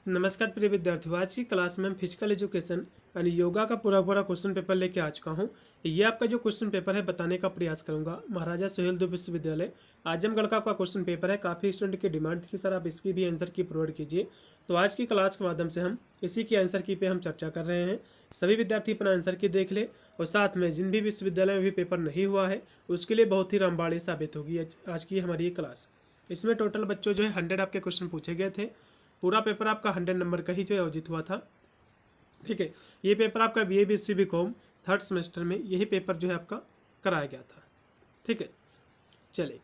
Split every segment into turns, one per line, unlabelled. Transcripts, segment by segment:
नमस्कार प्रिय विद्यार्थियों, आज की क्लास में हम फिजिकल एजुकेशन यानी योगा का पूरा क्वेश्चन पेपर लेके आ चुका हूँ। ये आपका जो क्वेश्चन पेपर है बताने का प्रयास करूंगा। महाराजा सुहेलदेव विश्वविद्यालय आजमगढ़ का क्वेश्चन पेपर है। काफ़ी स्टूडेंट की डिमांड थी सर आप इसकी भी आंसर की प्रोवाइड कीजिए, तो आज की क्लास के माध्यम से हम इसी की आंसर की पे हम चर्चा कर रहे हैं। सभी विद्यार्थी अपना आंसर की देख ले और साथ में जिन भी विश्वविद्यालय में भी पेपर नहीं हुआ है उसके लिए बहुत ही रामबाड़ी साबित होगी आज की हमारी ये क्लास। इसमें टोटल बच्चों जो है 100 आपके क्वेश्चन पूछे गए थे। पूरा पेपर आपका 100 नंबर का ही जो है आयोजित हुआ था। ठीक है, ये पेपर आपका BA BSc BCom third semester में यही पेपर जो है आपका कराया गया था। ठीक है, चलिए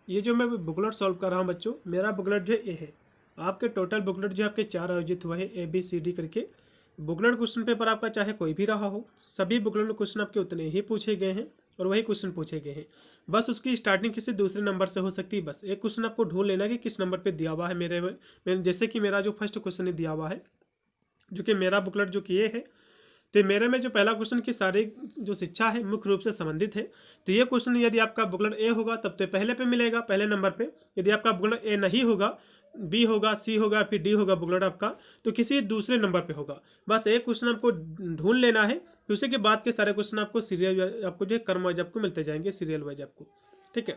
ये जो मैं बुकलेट सॉल्व कर रहा हूँ बच्चों, मेरा बुकलेट जो है ये है। आपके टोटल बुकलेट जो आपके 4 आयोजित हुए हैं ABCD करके। बुकलेट क्वेश्चन पेपर आपका चाहे कोई भी रहा हो, सभी बुकलेट में क्वेश्चन आपके उतने ही पूछे गए हैं और वही क्वेश्चन पूछे गए हैं। बस उसकी स्टार्टिंग किसी दूसरे नंबर से हो सकती है। बस एक क्वेश्चन आपको ढूंढ लेना कि किस नंबर पे दिया हुआ है। मेरे जैसे कि मेरा जो फर्स्ट क्वेश्चन दिया हुआ है, जो कि मेरा बुकलेट जो किए है, तो मेरे में जो पहला क्वेश्चन की सारी जो शिक्षा है मुख्य रूप से संबंधित है। तो ये क्वेश्चन यदि आपका बुकलेट ए होगा तब तो पहले पे मिलेगा, पहले नंबर पे। यदि आपका बुकलेट ए नहीं होगा, बी होगा, सी होगा, फिर डी होगा बुकलेट आपका, तो किसी दूसरे नंबर पे होगा। बस एक क्वेश्चन आपको ढूंढ लेना है, फिर उसी के बाद के सारे क्वेश्चन आपको सीरियल आपको जो है क्रम वाइज आपको मिलते जाएंगे, सीरियल वाइज आपको। ठीक है,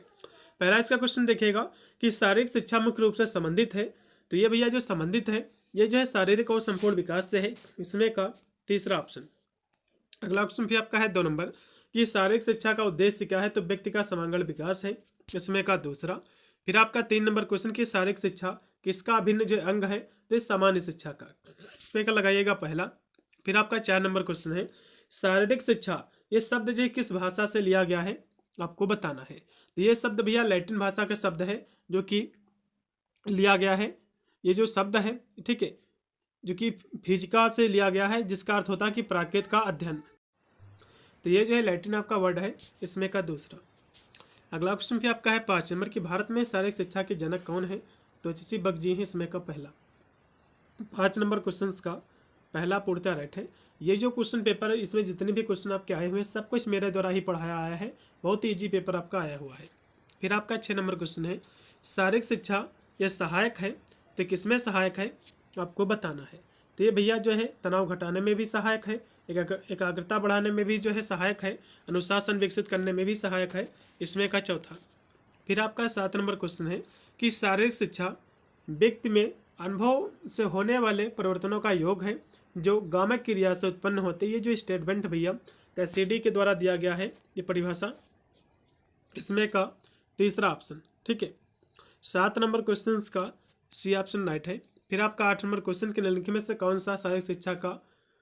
पहला इसका क्वेश्चन देखिएगा कि शारीरिक शिक्षा मुख्य रूप से संबंधित है। तो ये भैया जो संबंधित है ये जो है शारीरिक और संपूर्ण विकास से है, इसमें का तीसरा ऑप्शन। अगला क्वेश्चन भी आपका है 2 नंबर कि शारीरिक शिक्षा का उद्देश्य क्या है, तो व्यक्ति का समग्र विकास है, इसमें का दूसरा। फिर आपका 3 नंबर क्वेश्चन की शारीरिक शिक्षा किसका अभिन्न जो अंग है, तो सामान्य शिक्षा का, इसमें का लगाइएगा पहला। फिर आपका 4 नंबर क्वेश्चन है शारीरिक शिक्षा, ये शब्द जो है किस भाषा से लिया गया है आपको बताना है। तो ये शब्द भैया लैटिन भाषा का शब्द है जो कि लिया गया है। ये जो शब्द है, ठीक है, जो कि फिजिका से लिया गया है, जिसका अर्थ होता है कि प्राकृत का अध्ययन। तो ये जो है लैटिन आपका वर्ड है, इसमें का दूसरा। अगला क्वेश्चन भी आपका है 5 नंबर कि भारत में शारीरिक शिक्षा के जनक कौन है, तो HC बगजी है, इसमें का पहला। 5 नंबर क्वेश्चन का पहला पूर्णतः राइट है। ये जो क्वेश्चन पेपर है इसमें जितने भी क्वेश्चन आपके आए हुए हैं सब कुछ मेरे द्वारा ही पढ़ाया आया है, बहुत ही ईजी पेपर आपका आया हुआ है। फिर आपका 6 नंबर क्वेश्चन है शारीरिक शिक्षा यह सहायक है, तो किसमें सहायक है आपको बताना है। तो ये भैया जो है तनाव घटाने में भी सहायक है, एकाग्रता बढ़ाने में भी जो है सहायक है, अनुशासन विकसित करने में भी सहायक है, इसमें का चौथा। फिर आपका 7 नंबर क्वेश्चन है कि शारीरिक शिक्षा व्यक्ति में अनुभव से होने वाले परिवर्तनों का योग है जो गामक क्रिया से उत्पन्न होते। ये जो स्टेटमेंट भैया कैसिडी के द्वारा दिया गया है ये परिभाषा, इसमें का तीसरा ऑप्शन। ठीक है, 7 नंबर क्वेश्चन का सी ऑप्शन राइट है। फिर आपका 8 नंबर क्वेश्चन के निम्नलिखित में से कौन सा शारीरिक शिक्षा का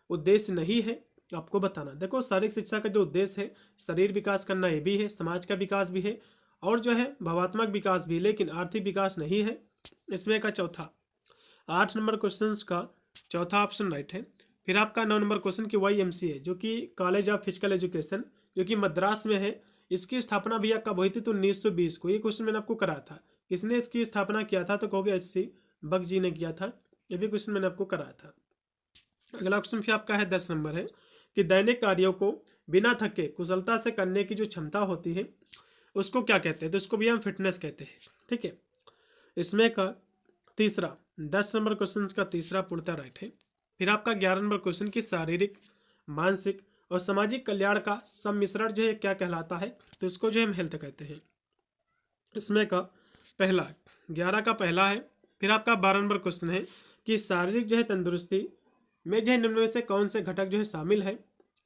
उद्देश्य नहीं है आपको बताना। देखो शारीरिक शिक्षा का जो उद्देश्य है शरीर विकास करना ये भी है, समाज का विकास भी है और जो है भावात्मक विकास भी, लेकिन आर्थिक विकास नहीं है, इसमें का चौथा। 8 नंबर क्वेश्चन का चौथा ऑप्शन राइट है। फिर आपका 9 नंबर क्वेश्चन की YMCA जो कि कॉलेज ऑफ फिजिकल एजुकेशन जो कि मद्रास में है, इसकी स्थापना भैया कब हुई थी, तो 1920 को। ये क्वेश्चन मैंने आपको कराया था, किसने इसकी स्थापना किया था, तो कहोगे HC बगजी ने किया था। ये भी क्वेश्चन मैंने आपको कराया था। अगला क्वेश्चन भी आपका है 10 नंबर है कि दैनिक कार्यों को बिना थके कुशलता से करने की जो क्षमता होती है उसको क्या कहते हैं, तो उसको भी हम फिटनेस कहते हैं। ठीक है, इसमें का तीसरा 10 नंबर क्वेश्चन का तीसरा पूर्णतः राइट है। फिर आपका 11 नंबर क्वेश्चन की शारीरिक मानसिक और सामाजिक कल्याण का सम्मिश्रण जो है क्या कहलाता है, तो इसको जो हम हेल्थ कहते हैं, इसमें का पहला 11 का पहला है। फिर आपका 12 नंबर क्वेश्चन है कि शारीरिक जो है तंदुरुस्ती में जो है निम्न में से कौन से घटक जो है शामिल है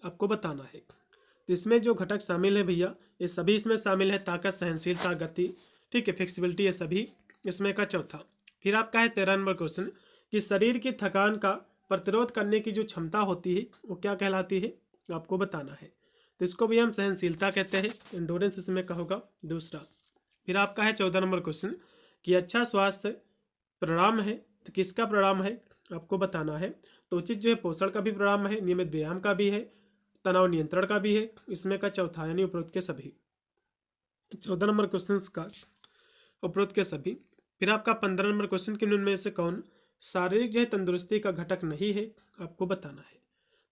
आपको बताना है। तो इसमें जो घटक शामिल है भैया ये सभी इसमें शामिल है, ताकत, सहनशीलता, गति, ठीक है, फ्लेक्सिबिलिटी, ये सभी इसमें का चौथा। फिर आपका है 13 नंबर क्वेश्चन कि शरीर की थकान का प्रतिरोध करने की जो क्षमता होती है वो क्या कहलाती है आपको बताना है। तो इसको भी हम सहनशीलता कहते हैं, एंडोरेंस इसमें का होगा दूसरा। फिर आपका है 14 नंबर क्वेश्चन कि अच्छा स्वास्थ्य परिणाम है, तो किसका परिणाम है आपको बताना है। तो उचित जो है पोषण का भी परिणाम है, नियमित व्यायाम का भी है, तनाव नियंत्रण का भी है, इसमें का चौथा, यानी उपरोक्त के सभी। 14 नंबर क्वेश्चन का उपरोक्त के सभी। फिर आपका 15 नंबर क्वेश्चन के निम्न में से कौन शारीरिक जो है तंदुरुस्ती का घटक नहीं है आपको बताना है।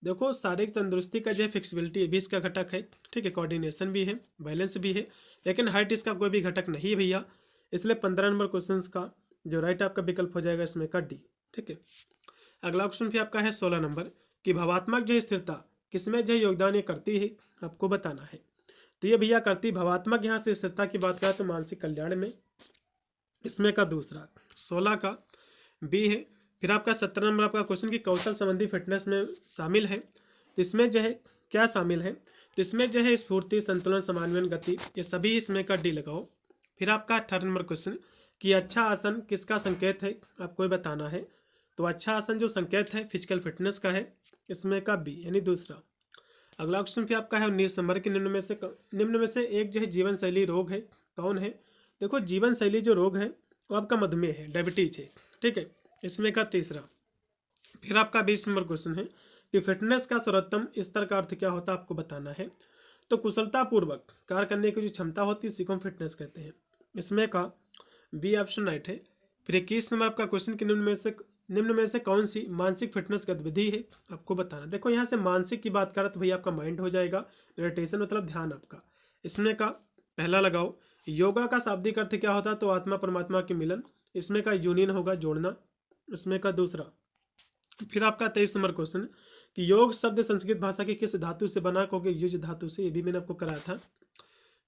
देखो शारीरिक तंदुरुस्ती का जो है फ्लेक्सिबिलिटी भी इसका घटक है, ठीक है, कोऑर्डिनेशन भी है, बैलेंस भी है, लेकिन हाइट इसका कोई भी घटक नहीं है भैया। इसलिए 15 नंबर क्वेश्चन का जो राइट आपका विकल्प हो जाएगा इसमें का डी। ठीक है, अगला क्वेश्चन भी आपका है 16 नंबर कि भावात्मक जो स्थिरता किसमें जो योगदान ये करती है आपको बताना है। तो ये भैया करती भावात्मक, यहाँ से स्थिरता की बात करें तो मानसिक कल्याण में, इसमें का दूसरा 16 का बी है। फिर आपका 17 नंबर आपका क्वेश्चन की कौशल संबंधी फिटनेस में शामिल है, तो इसमें जो है क्या शामिल है, तो इसमें जो है स्फूर्ति, संतुलन, समन्वय, गति, ये सभी इसमें का डी लगाओ। फिर आपका 18 नंबर क्वेश्चन कि अच्छा आसन किसका संकेत है आपको बताना है। तो अच्छा आसन जो संकेत है फिजिकल फिटनेस का है, इसमें का बी यानी दूसरा। अगला क्वेश्चन भी आपका है 19 नंबर के निम्न में से एक जो है जीवन शैली रोग है कौन है। देखो जीवन शैली जो रोग है वो आपका मधुमेह है, डायबिटीज है। ठीक है, इसमें का तीसरा। फिर आपका 20 नंबर क्वेश्चन है कि फिटनेस का सर्वोत्तम स्तर का अर्थ क्या होता है आपको बताना है। तो कुशलतापूर्वक कार्य करने की जो क्षमता होती है इसी को हम फिटनेस कहते हैं, इसमें का बी ऑप्शन राइट है। फिर 21 नंबर आपका क्वेश्चन कि निम्न में से कौन सी मानसिक फिटनेस गतिविधि है आपको बताना। देखो यहाँ से मानसिक की बात करें तो भैया आपका माइंड हो जाएगा, मेडिटेशन मतलब ध्यान आपका। इसमें का पहला लगाओ। योगा का शाब्दिक अर्थ क्या होता है, तो आत्मा परमात्मा के मिलन, इसमें का यूनियन होगा, जोड़ना, इसमें का दूसरा। फिर आपका 23 नंबर क्वेश्चन कि योग शब्द संस्कृत भाषा की किस धातु से बना, कहोगे युज धातु से, ये भी मैंने आपको कराया था।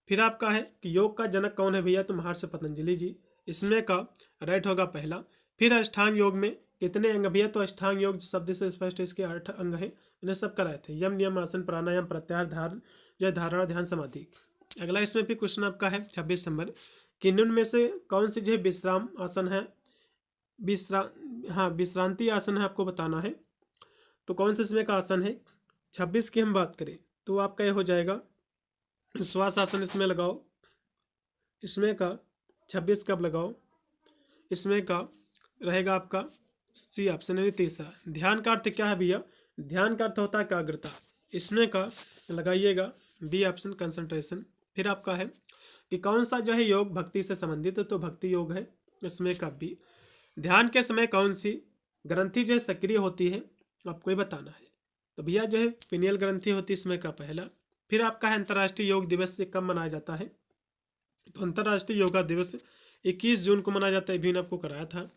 फिर आपका है कि योग का जनक कौन है भैया, तो महर्षि पतंजलि जी, इसमें का राइट होगा पहला। फिर अष्टांग योग में कितने अंग भैया, तो अष्टांग योग शब्द से स्पष्ट इसके 8 अंग है, मैंने सब कराए थे, यम नियम आसन प्राणायाम प्रत्याहार धारण जय धारणा ध्यान समाधि। अगला इसमें भी क्वेश्चन आपका है 26 नंबर कि निम्न में से कौन सी जो है विश्राम आसन है, विश्रांति आसन है आपको बताना है। तो कौन से इसमें का आसन है, 26 की हम बात करें तो आपका ये हो जाएगा श्वास आसन, इसमें लगाओ। इसमें का 26 कब लगाओ, इसमें का रहेगा आपका सी ऑप्शन यानी तीसरा। ध्यान का अर्थ क्या है भैया, ध्यान का अर्थ होता है एकाग्रता, इसमें का लगाइएगा बी ऑप्शन कंसंट्रेशन। फिर आपका है कि कौन सा जो है योग भक्ति से संबंधित है, तो भक्ति योग है, इसमें का बी। ध्यान के समय कौन सी ग्रंथि जो है सक्रिय होती है आपको ये बताना है। तो भैया जो है पिनियल ग्रंथि होती है, इसमें का पहला। फिर आपका है अंतर्राष्ट्रीय योग दिवस से कब मनाया जाता है, तो अंतर्राष्ट्रीय योगा दिवस 21 जून को मनाया जाता है, भी आपको कराया था,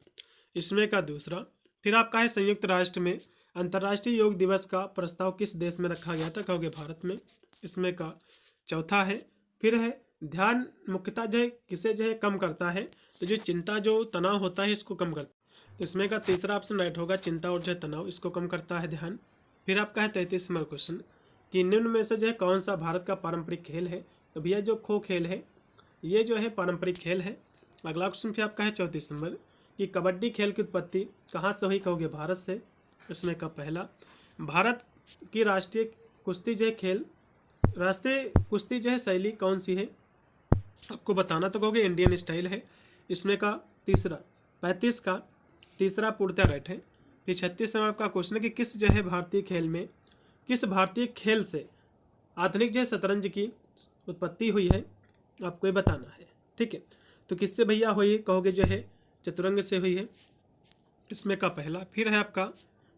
इसमें का दूसरा। फिर आपका है संयुक्त राष्ट्र में अंतर्राष्ट्रीय योग दिवस का प्रस्ताव किस देश में रखा गया था, कहोगे भारत में, इसमें का चौथा है। फिर है ध्यान मुख्यतः जो है किसे जो है कम करता है, तो जो चिंता जो तनाव होता है इसको कम करता है, तो इसमें का तीसरा ऑप्शन राइट होगा, चिंता और जो है तनाव इसको कम करता है ध्यान। फिर आपका है 33 नंबर क्वेश्चन कि निम्न में से जो है कौन सा भारत का पारंपरिक खेल है, तो भैया जो खो खेल है ये जो है पारंपरिक खेल है। अगला क्वेश्चन फिर आपका है 34 नंबर कि कबड्डी खेल की उत्पत्ति कहाँ से हुई, कहोगे भारत से, इसमें का पहला। भारत की राष्ट्रीय कुश्ती जो है खेल, राष्ट्रीय कुश्ती जो है शैली कौन सी है आपको बताना, तो कहोगे इंडियन स्टाइल है, इसमें का तीसरा। 35 का तीसरा पूर्णतः राइट है। फिर 36 नंबर का क्वेश्चन है कि किस जो है भारतीय खेल से आधुनिक जो है शतरंज की उत्पत्ति हुई है आपको ये बताना है। ठीक है, तो किससे भैया हुई, कहोगे जो है चतुरंग से हुई है, इसमें का पहला। फिर है आपका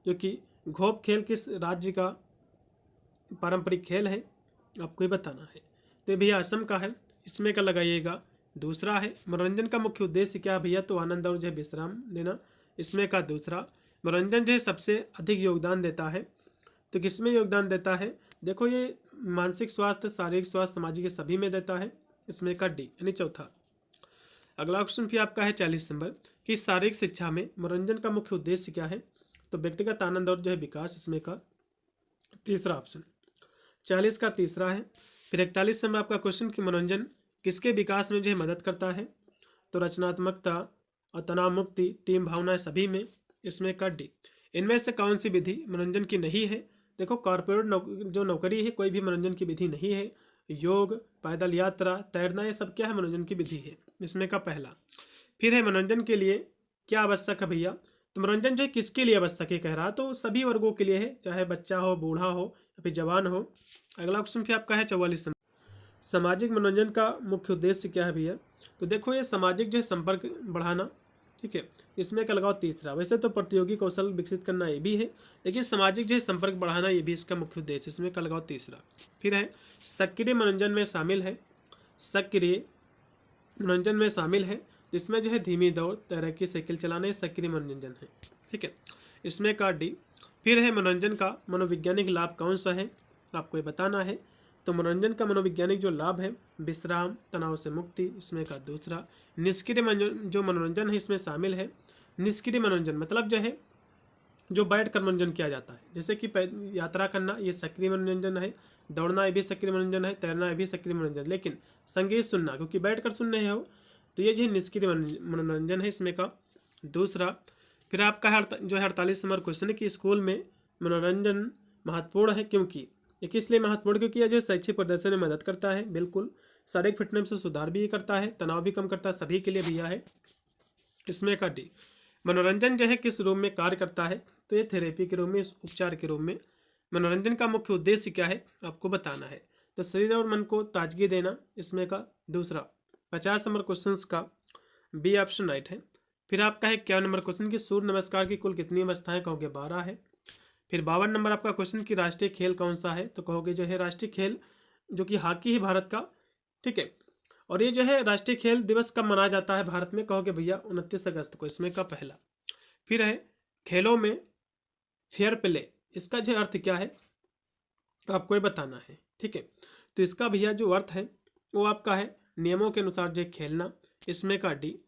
जो कि घोप खेल किस राज्य का पारंपरिक खेल है आपको ये बताना है, तो भैया असम का है, इसमें का लगाइएगा दूसरा है। मनोरंजन का मुख्य उद्देश्य क्या भैया, तो आनंद और जो है विश्राम लेना, इसमें का दूसरा। मनोरंजन जो है सबसे अधिक योगदान देता है, तो किसमें योगदान देता है, देखो ये मानसिक स्वास्थ्य, शारीरिक स्वास्थ्य, सामाजिक के सभी में देता है, इसमें का डी यानी चौथा। अगला क्वेश्चन फिर आपका है 40 नंबर कि शारीरिक शिक्षा में मनोरंजन का मुख्य उद्देश्य क्या है, तो व्यक्तिगत आनंद और जो है विकास, इसमें का तीसरा ऑप्शन। 40 का तीसरा है। फिर 41 नंबर आपका क्वेश्चन कि मनोरंजन किसके विकास में जो है मदद करता है, तो रचनात्मकता और तनाव मुक्ति, टीम भावनाएं सभी में, इसमें का डी। इनमें से कौन सी विधि मनोरंजन की नहीं है, देखो कॉर्पोरेट जो नौकरी है कोई भी मनोरंजन की विधि नहीं है। योग, पैदल यात्रा, तैरना, ये सब क्या है मनोरंजन की विधि है, इसमें का पहला। फिर है मनोरंजन के लिए क्या आवश्यक है भैया, तो मनोरंजन जो है किसके लिए आवश्यक है कह रहा, तो सभी वर्गों के लिए है, चाहे बच्चा हो, बूढ़ा हो या फिर जवान हो। अगला क्वेश्चन फिर आपका है 44 नंबर, सामाजिक मनोरंजन का मुख्य उद्देश्य क्या है भैया, तो देखो ये सामाजिक जो है संपर्क बढ़ाना, ठीक है, इसमें का लगाओ तीसरा। वैसे तो प्रतियोगी कौशल विकसित करना ये भी है, लेकिन सामाजिक जो है संपर्क बढ़ाना ये भी इसका मुख्य उद्देश्य, इसमें का लगाओ तीसरा। फिर है सक्रिय मनोरंजन में शामिल है, सक्रिय मनोरंजन में शामिल है इसमें जो है धीमी दौड़, तैराकी, साइकिल चलाना, ये सक्रिय मनोरंजन है। ठीक है, इसमें का डी। फिर है मनोरंजन का मनोवैज्ञानिक लाभ कौन सा है, आपको ये बताना है। तो मनोरंजन का मनोवैज्ञानिक जो लाभ है, विश्राम, तनाव से मुक्ति, इसमें का दूसरा। निष्क्रिय जो मनोरंजन है इसमें शामिल है। निष्क्रिय मनोरंजन मतलब जो है जो बैठ कर मनोरंजन किया जाता है, जैसे कि यात्रा करना, ये सक्रिय मनोरंजन है। दौड़ना ये भी सक्रिय मनोरंजन है। तैरना ये भी सक्रिय मनोरंजन। लेकिन संगीत सुनना, क्योंकि बैठ कर सुन रहे हो, तो ये जो निष्क्रिय मनोरंजन है, इसमें का दूसरा। फिर आपका जो है 48 नंबर क्वेश्चन है कि स्कूल में मनोरंजन महत्वपूर्ण है, क्योंकि ये किस लिए महत्वपूर्ण, क्योंकि यह जो शैक्षिक प्रदर्शन में मदद करता है, बिल्कुल। शारीरिक फिटनेस में सुधार भी करता है, तनाव भी कम करता है, सभी के लिए भैया है। इसमें का डी। मनोरंजन जो है किस रूप में कार्य करता है, तो ये थेरेपी के रूप में, उपचार के रूप में। मनोरंजन का मुख्य उद्देश्य क्या है, आपको बताना है। तो शरीर और मन को ताजगी देना, इसमें का दूसरा। 50 नंबर क्वेश्चन का बी ऑप्शन राइट है। फिर आपका है 51 नंबर क्वेश्चन की सूर्य नमस्कार की कुल कितनी अवस्थाएं, कहोगे 12 है। फिर 52 नंबर आपका क्वेश्चन की राष्ट्रीय खेल कौन सा है, तो कहोगे जो है राष्ट्रीय खेल जो कि हॉकी है भारत का। ठीक है, और ये जो है राष्ट्रीय खेल दिवस कब मनाया जाता है भारत में, कहोगे भैया 29 अगस्त को, इसमें का पहला। फिर है खेलों में फेयर प्ले, इसका जो अर्थ क्या है आपको ये बताना है। ठीक है, तो इसका भैया जो अर्थ है वो आपका है नियमों के अनुसार जो खेलना, इसमें का डी।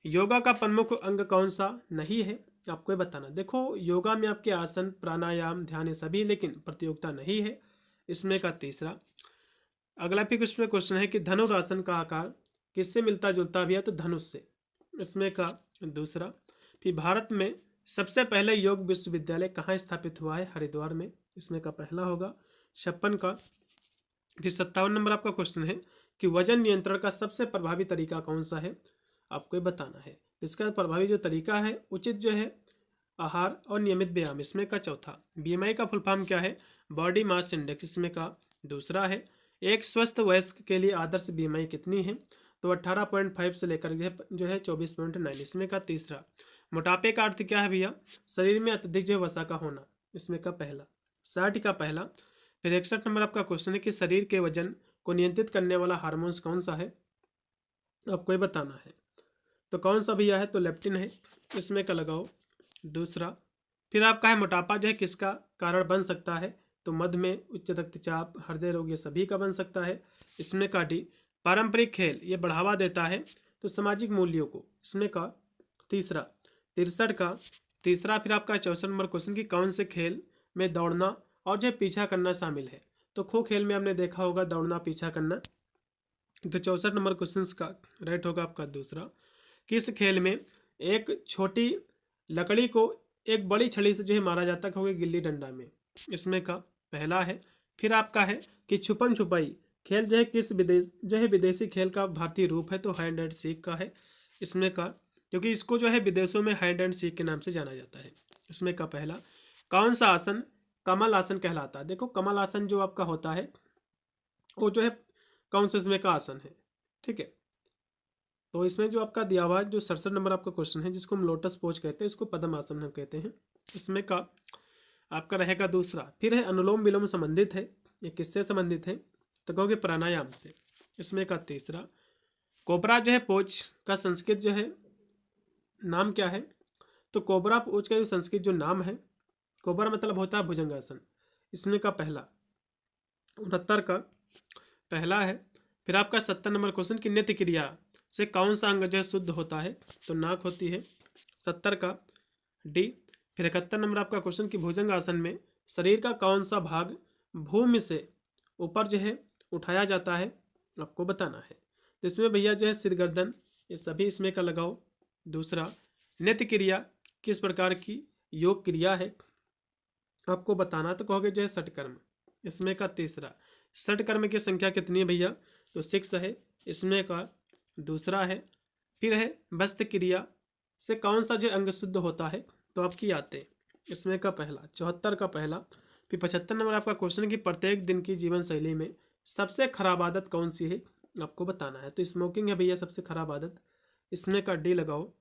योगा का प्रमुख अंग कौन सा नहीं है, आपको ये बताना। देखो योगा में आपके आसन, प्राणायाम, ध्यान सभी, लेकिन प्रतियोगिता नहीं है, इसमें का तीसरा। अगला फिर इसमें क्वेश्चन है कि धनुरासन का आकार किससे मिलता जुलता भी है, तो धनुष से, इसमें का दूसरा। फिर भारत में सबसे पहले योग विश्वविद्यालय कहाँ स्थापित हुआ है, हरिद्वार में, इसमें का पहला होगा। 56 का। फिर 57 नंबर आपका क्वेश्चन है कि वजन नियंत्रण का सबसे प्रभावी तरीका कौन सा है, आपको ये बताना है। इसका प्रभावी जो तरीका है, उचित जो है आहार और नियमित व्यायाम, इसमें का चौथा। बीएमआई का फुल फॉर्म क्या है, बॉडी मास इंडेक्स, इसमें का दूसरा है। एक स्वस्थ वयस्क के लिए आदर्श बीएमआई कितनी है, तो 18.5 से लेकर जो है 24.9, इसमें का तीसरा। मोटापे का अर्थ क्या है भैया, शरीर में अत्यधिक जो वसा का होना, इसमें का पहला। 60 का पहला। फिर 61 नंबर आपका क्वेश्चन है कि शरीर के वजन को नियंत्रित करने वाला हार्मोन्स कौन सा है, आपको ये बताना है। तो कौन सा भैया है, तो लेप्टिन है, इसमें का लगाओ दूसरा। फिर आपका है मोटापा जो है किसका कारण बन सकता है, तो मधुमेह, उच्च रक्तचाप, हृदय रोग, ये सभी का बन सकता है, इसमें का डी। पारंपरिक खेल ये बढ़ावा देता है तो सामाजिक मूल्यों को, इसमें का तीसरा। 63 का तीसरा। फिर आपका 64 नंबर क्वेश्चन की कौन से खेल में दौड़ना और जो पीछा करना शामिल है, तो खो खेल में आपने देखा होगा दौड़ना पीछा करना। तो 64 नंबर क्वेश्चन का राइट होगा आपका दूसरा। किस खेल में एक छोटी लकड़ी को एक बड़ी छड़ी से जो है मारा जाता है, गिल्ली डंडा में, इसमें का पहला है। फिर आपका है कि छुपम छुपाई खेल जो है किस विदेशी खेल का भारतीय रूप है, तो हाइड एंड सीक का है, इसमें का, क्योंकि इसको जो है विदेशों में हाइड एंड सीक के नाम से जाना जाता है, इसमें का पहला। कौन सा आसन कमल आसन कहलाता है, देखो कमल आसन जो आपका होता है वो जो है कौन से इसमें का आसन है। ठीक है, तो इसमें जो आपका दिया हुआ है जो 67 नंबर आपका क्वेश्चन है, जिसको हम लोटस पोज कहते हैं, इसको पद्म आसन हम कहते हैं, इसमें का आपका रहेगा दूसरा। फिर है अनुलोम विलोम संबंधित है, ये किससे संबंधित है, तो कहोगे प्राणायाम से, इसमें का तीसरा। कोबरा जो है पोज का संस्कृत जो है नाम क्या है, तो कोबरा पोज का जो संस्कृत जो नाम है, कोबरा मतलब होता है भुजंगासन, इसमें का पहला। 69 का पहला है। फिर आपका 70 नंबर क्वेश्चन की नित्य क्रिया से कौन सा अंग जो है शुद्ध होता है, तो नाक होती है, 70 का डी। फिर 71 नंबर आपका क्वेश्चन की भुजंग आसन में शरीर का कौन सा भाग भूमि से ऊपर जो है उठाया जाता है, आपको बताना है। तो इसमें भैया जो है सिर गर्दन ये सभी इसमें का लगाओ दूसरा। नित्य क्रिया किस प्रकार की योग क्रिया है, आपको बताना, तो कहोगे जो है षटकर्म, इसमें का तीसरा। षटकर्म की संख्या कितनी है भैया, तो 6 है, इसमें का दूसरा है। फिर है वस्त्र क्रिया से कौन सा जो अंग शुद्ध होता है, तो आपकी आते, इसमें का पहला। 74 का पहला। फिर 75 नंबर आपका क्वेश्चन की प्रत्येक दिन की जीवन शैली में सबसे खराब आदत कौन सी है, आपको बताना है। तो स्मोकिंग है भैया सबसे खराब आदत, इसमें का डी लगाओ।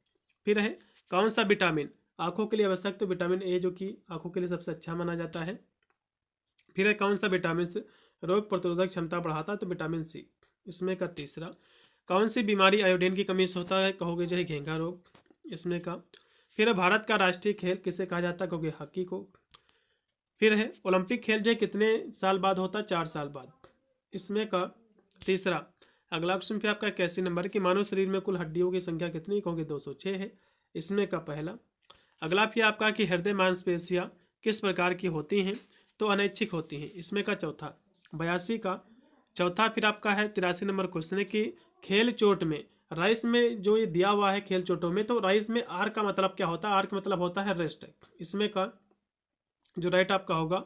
फिर है कौन सा विटामिन आंखों के लिए आवश्यक, तो विटामिन ए जो कि आंखों के लिए सबसे अच्छा माना जाता है। फिर है कौन सा विटामिन से रोग प्रतिरोधक क्षमता बढ़ाता है, तो विटामिन सी, इसमें का तीसरा। कौन सी बीमारी आयोडीन की कमी से होता है, कहोगे जो है घेंघा रोग, इसमें का। फिर है भारत का राष्ट्रीय खेल किसे कहा जाता है, कहोगे हॉकी को। फिर है ओलंपिक खेल जो है कितने साल बाद होता है, 4 साल बाद, इसमें का। तीसरा अगला क्वेश्चन पे आपका 81 नंबर की मानव शरीर में कुल हड्डियों की संख्या कितनी, कहोगे 206 है, इसमें का पहला। अगला फिर आपका कि हृदय मांसपेशियां किस प्रकार की होती हैं, तो अनैच्छिक होती हैं, इसमें का चौथा। 82 का चौथा फिर आपका है 83 नंबर क्वेश्चन है कि खेल चोट में राइस में जो ये दिया हुआ है खेल चोटों में, तो राइस में आर का मतलब क्या होता है, आर का मतलब होता है रेस्ट, इसमें का जो राइट आपका होगा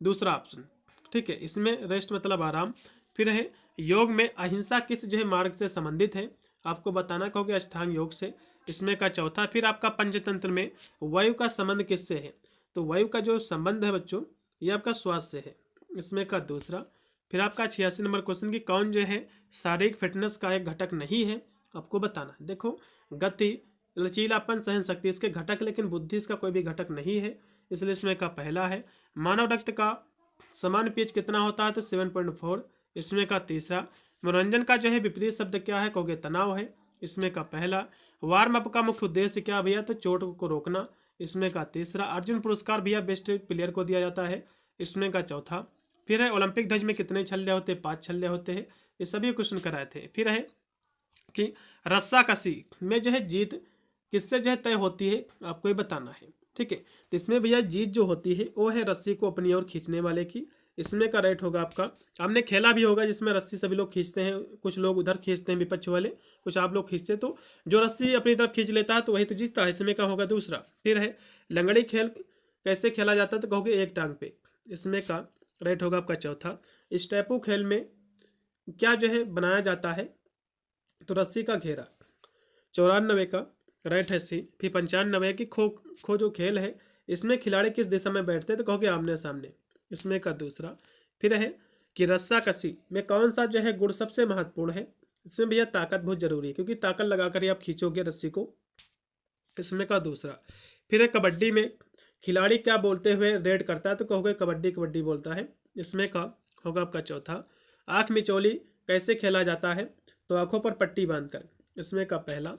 दूसरा ऑप्शन, ठीक है, इसमें रेस्ट मतलब आराम। फिर है योग में अहिंसा किस जो है मार्ग से संबंधित है, आपको बताना कहोगे अष्टांग योग से, इसमें का चौथा। फिर आपका पंचतंत्र में वायु का संबंध किससे है, तो वायु का जो संबंध है बच्चों ये आपका श्वास से है, इसमें का दूसरा। फिर आपका 86 नंबर क्वेश्चन की कौन जो है शारीरिक फिटनेस का एक घटक नहीं है, आपको बताना। देखो गति, लचीलापन, सहन शक्ति इसके घटक, लेकिन बुद्धि इसका कोई भी घटक नहीं है, इसलिए इसमें का पहला है। मानव रक्त का समान पीएच कितना होता है, तो 7.4, इसमें का तीसरा। मनोरंजन का जो है विपरीत शब्द क्या है, कहोगे तनाव है, इसमें का पहला। वार्म अप का मुख्य उद्देश्य क्या भैया, तो चोट को रोकना, इसमें का तीसरा। अर्जुन पुरस्कार भैया बेस्ट प्लेयर को दिया जाता है, इसमें का चौथा। फिर है ओलंपिक ध्वज में कितने छल्ले होते हैं, 5 छल्ले होते हैं, ये सभी क्वेश्चन कराए थे। फिर है कि रस्साकसी में जो है जीत किससे जो है तय होती है, आपको ये बताना है, ठीक है। तो इसमें भैया जीत जो होती है वो है रस्सी को अपनी ओर खींचने वाले की, इसमें का राइट होगा आपका। आपने खेला भी होगा जिसमें रस्सी सभी लोग खींचते हैं, कुछ लोग उधर खींचते हैं विपक्ष वाले, कुछ आप लोग खींचते हैं, तो जो रस्सी अपनी तरफ खींच लेता है तो वही तो जीतता है, इसमें का होगा दूसरा। फिर है लंगड़ी खेल कैसे खेला जाता है, तो कहोगे एक टांग पे, इसमें का राइट होगा आपका चौथा। स्टेपू खेल में क्या जो है बनाया जाता है, तो रस्सी का घेरा। 94 का राइट है सी। फिर 95 की खो खो जो खेल है इसमें खिलाड़ी किस दिशा में बैठते हैं, तो कहोगे आमने सामने, इसमें का दूसरा। फिर है कि रस्सा कसी में कौन सा जो है गुण सबसे महत्वपूर्ण है, इसमें भैया ताकत बहुत जरूरी है, क्योंकि ताकत लगाकर ही आप खींचोगे रस्सी को, इसमें का दूसरा। फिर है कबड्डी में खिलाड़ी क्या बोलते हुए रेड करता है, तो कहोगे कबड्डी कबड्डी बोलता है, इसमें का होगा आपका चौथा। आँख मिचौली कैसे खेला जाता है, तो आंखों पर पट्टी बांधकर, इसमें का पहला।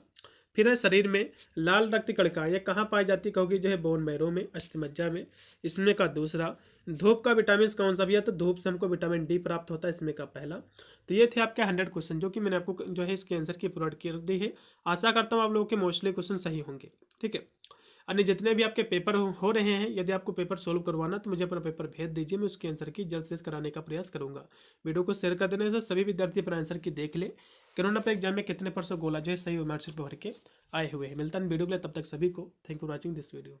फिर है शरीर में लाल रक्त कणिका ये कहाँ पाई जाती, कहोगी जो है बोन मैरो में, अस्थिमज्जा में, इसमें का दूसरा। धूप का विटामिन कौन सा भी है, तो धूप से हमको विटामिन डी प्राप्त होता है, इसमें का पहला। तो ये थे आपके 100 क्वेश्चन जो कि मैंने आपको जो है इसके आंसर की प्रोवाइड कर दी है। आशा करता हूँ आप लोगों के मोस्टली क्वेश्चन सही होंगे, ठीक है। अन्य जितने भी आपके पेपर हो रहे हैं, यदि आपको पेपर सोल्व करवाना तो मुझे अपना पेपर भेज दीजिए, मैं उसके आंसर की जल्द से कराने का प्रयास करूंगा। वीडियो को शेयर कर देने से सभी विद्यार्थी अपना आंसर की देख ले कि उन्होंने अपने एग्जाम में कितने % गोला जो है सही मार्कशीट पर भर के आए हुए हैं। मिलता है वीडियो के लिए, तब तक सभी को thank you for watching this video.